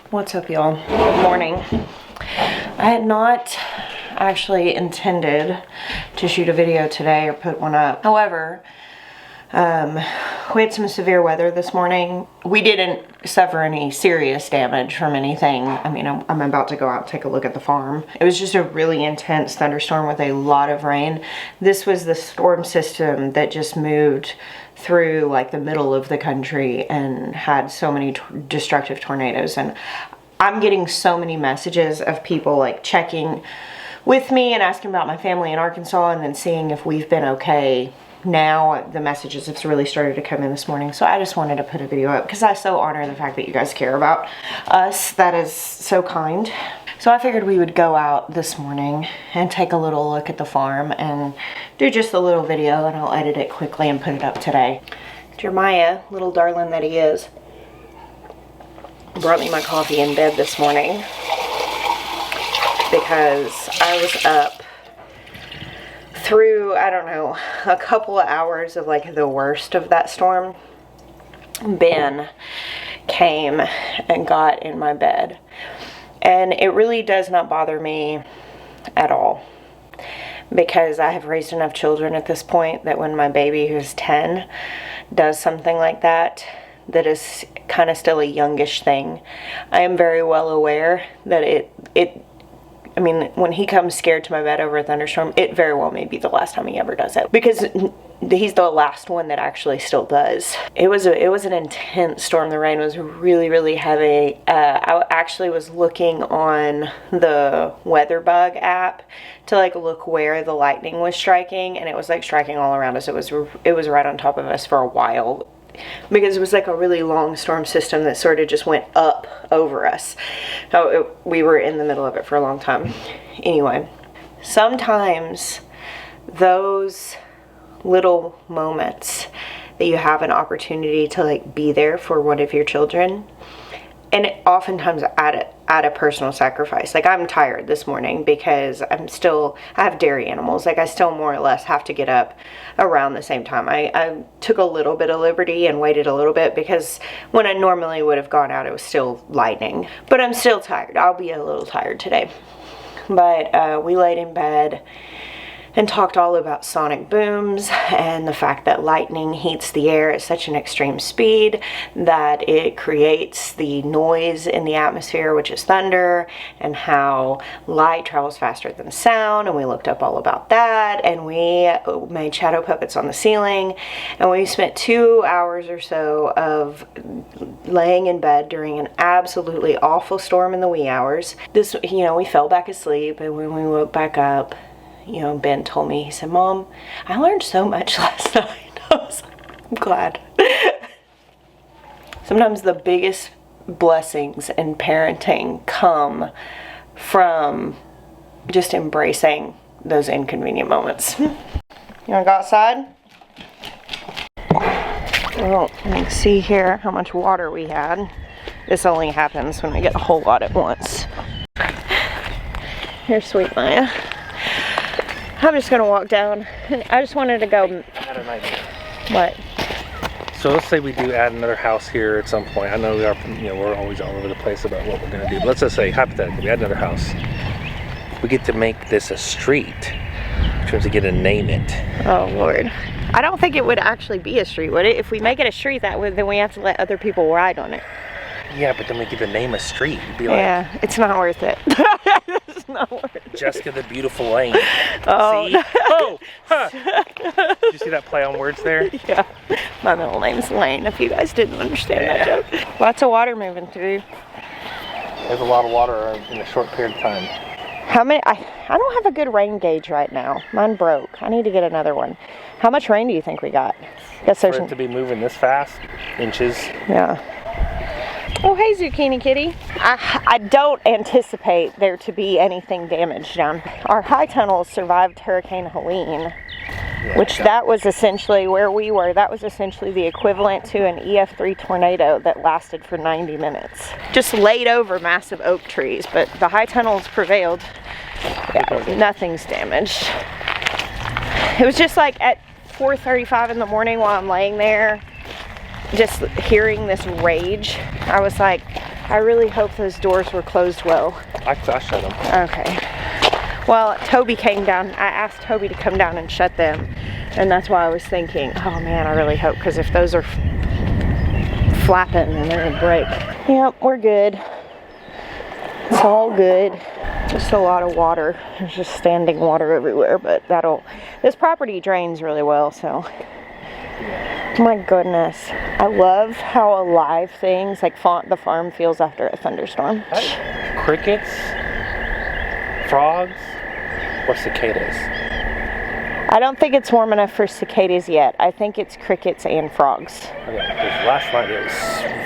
What's up, y'all? Good morning. I had not actually intended to shoot a video today or put one up. However, we had some severe weather this morning. We didn't suffer any serious damage from anything. I mean, I'm about to go out and take a look at the farm. It was just a really intense thunderstorm with a lot of rain. This was the storm system that just moved through like the middle of the country and had so many destructive tornadoes. And I'm getting so many messages of people like checking with me and asking about my family in Arkansas and then seeing if we've been okay. Now the messages have really started to come in this morning, so I just wanted to put a video up because I so honor the fact that you guys care about us. That is so kind. So I figured we would go out this morning and take a little look at the farm and do just a little video, and I'll edit it quickly and put it up today. Jeremiah, little darling that he is, brought me my coffee in bed this morning because I was up through, I don't know, a couple of hours of like the worst of that storm. Ben came and got in my bed, and it really does not bother me at all because I have raised enough children at this point that when my baby, who's 10, does something like that is kind of still a youngish thing, I am very well aware that I mean, when he comes scared to my bed over a thunderstorm, it very well may be the last time he ever does it, because he's the last one that actually still does. It was an intense storm. The rain was really, really heavy. I actually was looking on the WeatherBug app to like look where the lightning was striking, and it was like striking all around us. It was right on top of us for a while, because it was like a really long storm system that sort of just went up over us. So we were in the middle of it for a long time. Anyway, sometimes those little moments that you have an opportunity to like be there for one of your children, and oftentimes at a personal sacrifice. Like, I'm tired this morning because I have dairy animals. Like, I still more or less have to get up around the same time. I took a little bit of liberty and waited a little bit because when I normally would have gone out, it was still lightning. But I'm still tired. I'll be a little tired today. But we laid in bed and talked all about sonic booms and the fact that lightning heats the air at such an extreme speed that it creates the noise in the atmosphere, which is thunder, and how light travels faster than sound. And we looked up all about that, and we made shadow puppets on the ceiling, and we spent 2 hours or so of laying in bed during an absolutely awful storm in the wee hours. We fell back asleep, and when we woke back up, Ben told me, he said, "Mom, I learned so much last night." I was like, I'm glad. Sometimes the biggest blessings in parenting come from just embracing those inconvenient moments. You want to go outside? Well, you can see here how much water we had. This only happens when I get a whole lot at once. Here's sweet Maya. I'm just going to walk down. I just wanted to go. I had an idea. What? So let's say we do add another house here at some point. I know we're always all over the place about what we're going to do. But let's just say, hypothetically, we add another house. We get to make this a street. We have to get to name it. Oh, Lord. I don't think it would actually be a street, would it? If we make it a street, then we have to let other people ride on it. Yeah, but then we get to name a street. It'd be like, yeah, it's not worth it. It's not worth it. Jessica the Beautiful Lane. Oh. See? Oh! Huh. Did you see that play on words there? Yeah. My middle name's Lane, if you guys didn't understand that joke. Lots of water moving through. There's a lot of water in a short period of time. How many? I don't have a good rain gauge right now. Mine broke. I need to get another one. How much rain do you think we got? For it to be moving this fast, inches. Yeah. Oh, hey, Zucchini Kitty. I don't anticipate there to be anything damaged down. Our high tunnels survived Hurricane Helene, which that was essentially where we were. That was essentially the equivalent to an EF3 tornado that lasted for 90 minutes. Just laid over massive oak trees, but the high tunnels prevailed. Yeah, nothing's damaged. It was just like at 4:35 in the morning while I'm laying there, just hearing this rage, I was like, I really hope those doors were closed well. I shut them. Okay. Well, Toby came down. I asked Toby to come down and shut them. And that's why I was thinking, oh man, I really hope, because if those are flapping, then they're gonna break. Yep, we're good. It's all good. Just a lot of water. There's just standing water everywhere, but this property drains really well, so. My goodness. I love how alive things like the farm feels after a thunderstorm. Crickets, frogs, or cicadas? I don't think it's warm enough for cicadas yet. I think it's crickets and frogs. Okay, because last night it was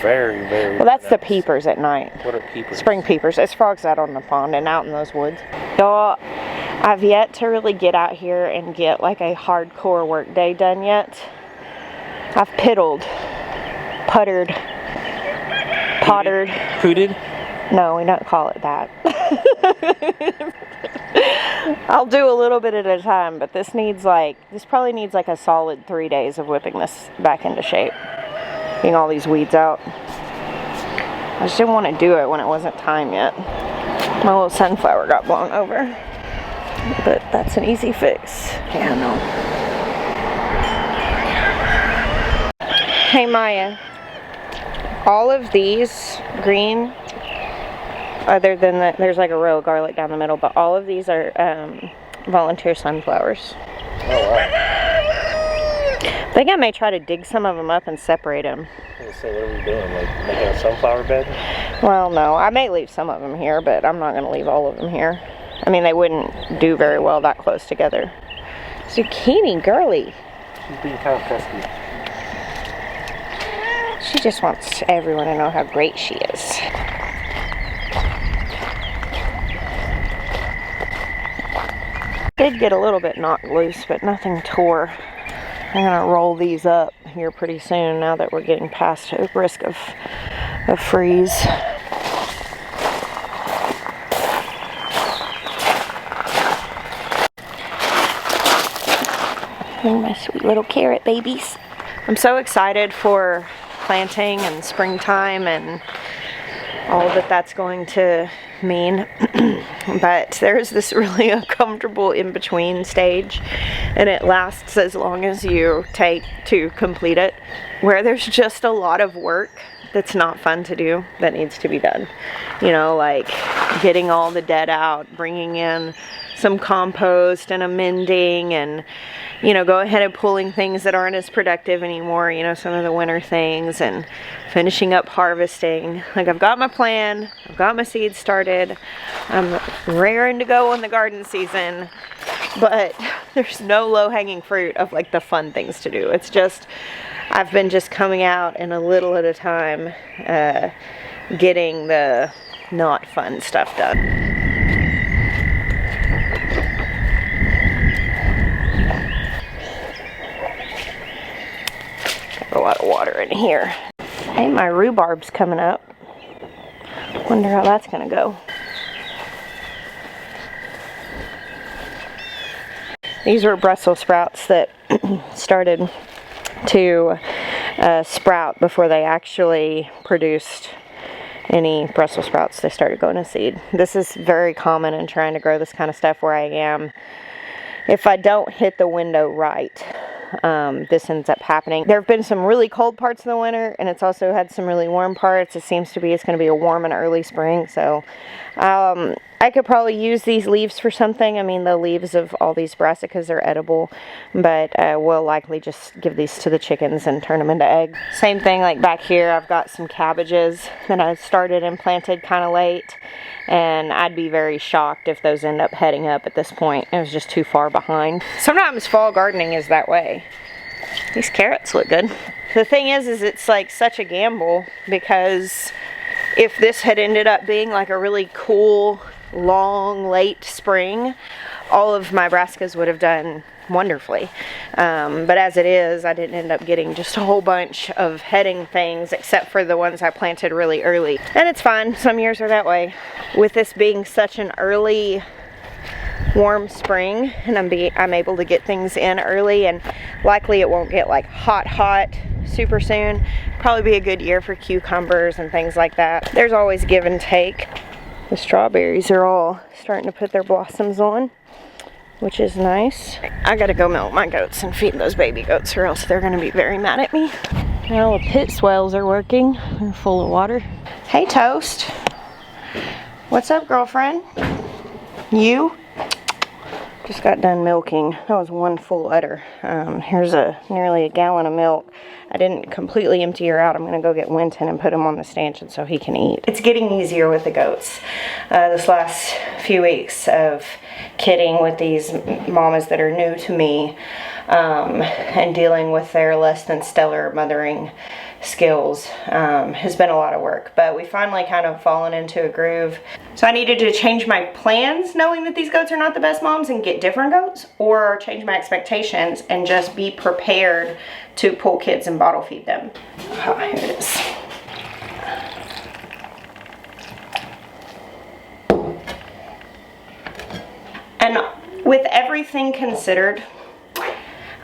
very, very... Well, that's the peepers at night. What are peepers? Spring peepers. It's frogs out on the pond and out in those woods. So, I've yet to really get out here and get like a hardcore work day done yet. I've piddled, puttered, pottered. Pooted? No, we don't call it that. I'll do a little bit at a time, but this probably needs like a solid 3 days of whipping this back into shape. Getting all these weeds out. I just didn't want to do it when it wasn't time yet. My little sunflower got blown over. But that's an easy fix. Yeah, no. Hey Maya, all of these green, other than there's like a row of garlic down the middle, but all of these are volunteer sunflowers. Oh wow. I think I may try to dig some of them up and separate them. So what are we doing, like making a sunflower bed? Well, no, I may leave some of them here, but I'm not going to leave all of them here. I mean, they wouldn't do very well that close together. Zucchini, girly. She's being kind of pesky. She just wants everyone to know how great she is. Did get a little bit knocked loose, but nothing tore. I'm gonna roll these up here pretty soon now that we're getting past the risk of freeze. Oh, my sweet little carrot babies. I'm so excited for planting and springtime and all that that's going to mean. But there's this really uncomfortable in-between stage, and it lasts as long as you take to complete it, where there's just a lot of work that's not fun to do that needs to be done. You know, like getting all the dead out, bringing in some compost and amending, and you know, go ahead and pulling things that aren't as productive anymore, you know, some of the winter things, and finishing up harvesting. Like, I've got my plan, I've got my seeds started, I'm raring to go on the garden season, but there's no low-hanging fruit of like the fun things to do. It's just, I've been just coming out and a little at a time, getting the not fun stuff done. A lot of water in here. Hey, my rhubarb's coming up. Wonder how that's gonna go. These were Brussels sprouts that started to sprout before they actually produced any Brussels sprouts. They started going to seed. This is very common in trying to grow this kind of stuff where I am. If I don't hit the window right, this ends up happening. There have been some really cold parts of the winter, and it's also had some really warm parts. It seems to be it's going to be a warm and early spring, so I could probably use these leaves for something. I mean, the leaves of all these brassicas are edible, but we'll likely just give these to the chickens and turn them into eggs. Same thing like back here, I've got some cabbages that I started and planted kind of late, and I'd be very shocked if those end up heading up at this point. It was just too far behind. Sometimes fall gardening is that way. These carrots look good. The thing is it's like such a gamble, because if this had ended up being like a really cool, long, late spring, all of my brassicas would have done wonderfully. But as it is, I didn't end up getting just a whole bunch of heading things, except for the ones I planted really early. And it's fine. Some years are that way. With this being such an early warm spring, and I'm able to get things in early, and likely it won't get like hot super soon, Probably be a good year for cucumbers and things like that. There's always give and take. The strawberries are all starting to put their blossoms on, which is nice. I gotta go milk my goats and feed those baby goats, or else they're gonna be very mad at me. Now the pit swells are working. They're full of water. Hey, Toast. What's up, girlfriend? You? Just got done milking. That was one full udder. Here's nearly a gallon of milk. I didn't completely empty her out. I'm gonna go get Winton and put him on the stanchion so he can eat. It's getting easier with the goats. This last few weeks of kidding with these mamas that are new to me, and dealing with their less than stellar mothering skills has been a lot of work, but we finally kind of fallen into a groove. So I needed to change my plans knowing that these goats are not the best moms and get different goats, or change my expectations and just be prepared to pull kids and bottle feed them. Oh, here it is. And with everything considered,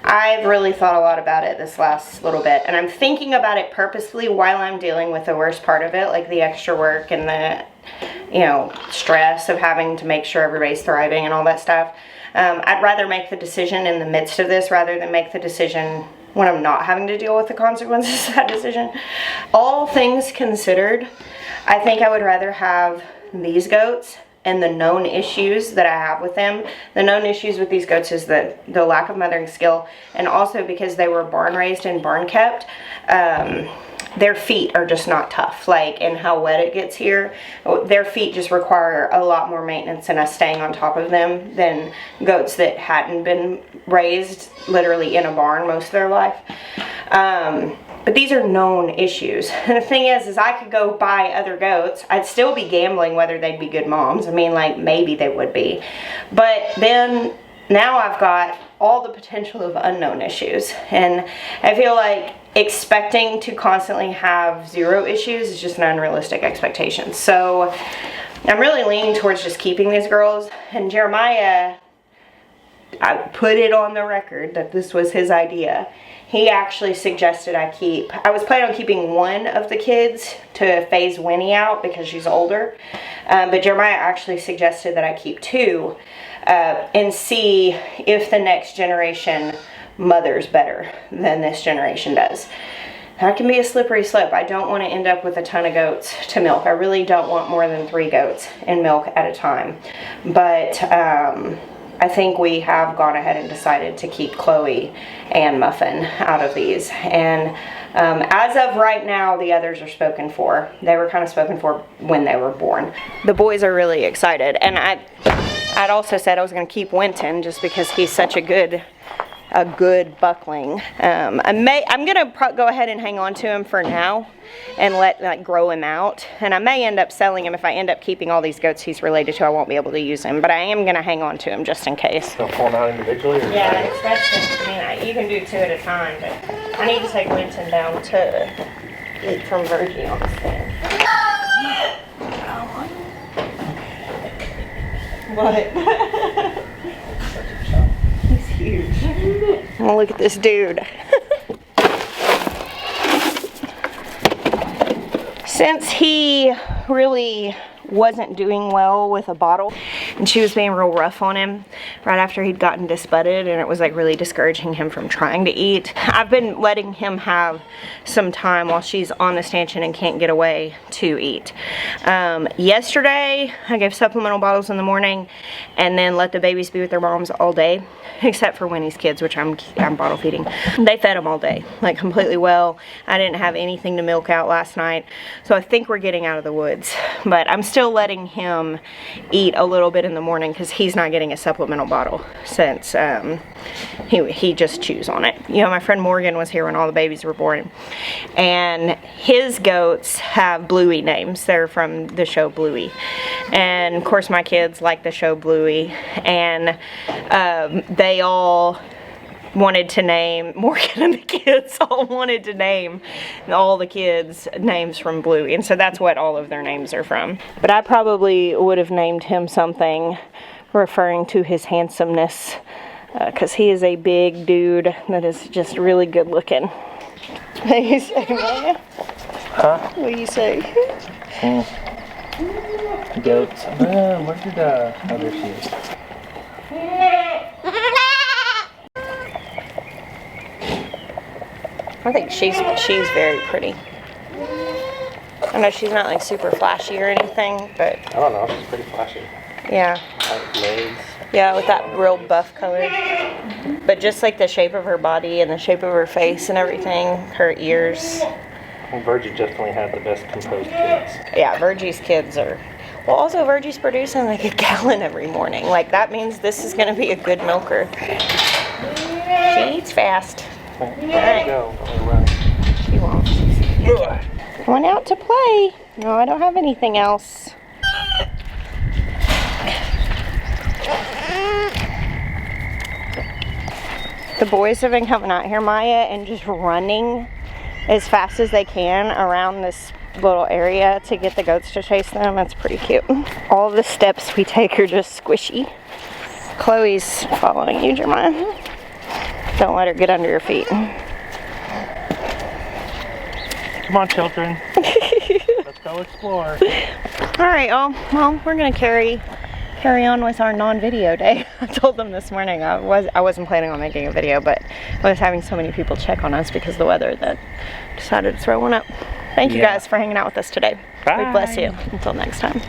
I've really thought a lot about it this last little bit, and I'm thinking about it purposefully while I'm dealing with the worst part of it, like the extra work and the, stress of having to make sure everybody's thriving and all that stuff. I'd rather make the decision in the midst of this rather than make the decision when I'm not having to deal with the consequences of that decision. All things considered, I think I would rather have these goats and the known issues that I have with them. The known issues with these goats is the lack of mothering skill, and also because they were barn raised and barn kept, their feet are just not tough. Like, and how wet it gets here, their feet just require a lot more maintenance and us staying on top of them than goats that hadn't been raised literally in a barn most of their life. But these are known issues. And the thing is I could go buy other goats. I'd still be gambling whether they'd be good moms. I mean, like, maybe they would be. But then now I've got all the potential of unknown issues. And I feel like expecting to constantly have zero issues is just an unrealistic expectation. So I'm really leaning towards just keeping these girls. And Jeremiah, I put it on the record that this was his idea. He actually suggested I was planning on keeping one of the kids to phase Winnie out because she's older. But Jeremiah actually suggested that I keep two and see if the next generation mothers better than this generation does. That can be a slippery slope. I don't want to end up with a ton of goats to milk. I really don't want more than 3 goats in milk at a time. But I think we have gone ahead and decided to keep Chloe and Muffin out of these. And as of right now, the others are spoken for. They were kind of spoken for when they were born. The boys are really excited. And I'd also said I was going to keep Winton just because he's such a good buckling. I'm gonna go ahead and hang on to him for now and grow him out, and I may end up selling him. If I end up keeping all these goats he's related to, I won't be able to use him, but I am gonna hang on to him just in case. They'll pull them out individually? Or yeah, especially, you can do 2 at a time, but I need to take Winton down to eat from Virgie on the stand. What? He's huge. Oh, look at this dude. Since he really wasn't doing well with a bottle, and she was being real rough on him right after he'd gotten disbutted, and it was like really discouraging him from trying to eat. I've been letting him have some time while she's on the stanchion and can't get away to eat. Yesterday I gave supplemental bottles in the morning and then let the babies be with their moms all day, except for Winnie's kids, which I'm bottle feeding. They fed them all day, like completely well. I didn't have anything to milk out last night, so I think we're getting out of the woods, but I'm still letting him eat a little bit in the morning because he's not getting a supplemental bottle since he just chews on it. You know, my friend Morgan was here when all the babies were born, and his goats have Bluey names. They're from the show Bluey, and of course my kids like the show Bluey, and they all wanted to name, Morgan and the kids all wanted to name all the kids names from Bluey, and so that's what all of their names are from. But I probably would have named him something referring to his handsomeness, because he is a big dude that is just really good looking. What you say, Maya? Huh? What do you say? Goats. Where did oh, there she is. I think she's very pretty. I know she's not like super flashy or anything, but I don't know. She's pretty flashy. yeah. White legs. Yeah, with that real buff color. But just like the shape of her body and the shape of her face and everything, her ears. Well, Virgie definitely had the best composed kids. Yeah, Virgie's kids are. Well, also Virgie's producing like a gallon every morning. Like that means this is going to be a good milker. She eats fast. There you go. Don't run. She won't. Went out to play. No, I don't have anything else. The boys have been coming out here, Maya, and just running as fast as they can around this little area to get the goats to chase them. It's pretty cute. All the steps we take are just squishy. Chloe's following you, Jeremiah. Don't let her get under your feet. Come on, children. Let's go explore. All right, well, we're gonna carry on with our non-video day. I told them this morning I wasn't planning on making a video, but I was having so many people check on us because of the weather that I decided to throw one up. Thank you guys for hanging out with us today. Bye. God bless you. Until next time.